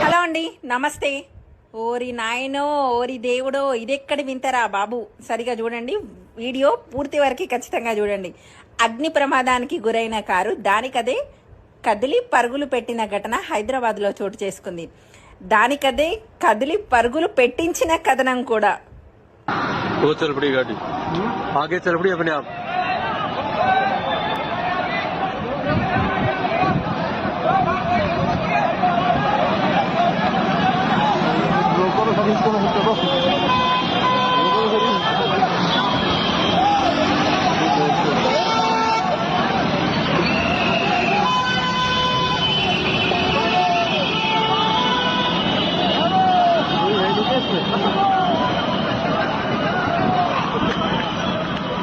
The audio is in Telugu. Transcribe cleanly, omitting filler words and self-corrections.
హలో అండి, నమస్తే. ఓరి నాయనో, ఓరి దేవుడో, ఇదెక్కడి వింతరా బాబు. సరిగా చూడండి, వీడియో పూర్తి వరకు ఖచ్చితంగా చూడండి. అగ్ని ప్రమాదానికి గురైన కారు దానికదే కదిలి పరుగులు పెట్టిన ఘటన హైదరాబాద్లో చోటు చేసుకుంది. దానికదే కదిలి పరుగులు పెట్టించిన కథనం కూడా. वो चल पड़ी गाड़ी, आगे चल पड़ी अपने आप। Lo corro,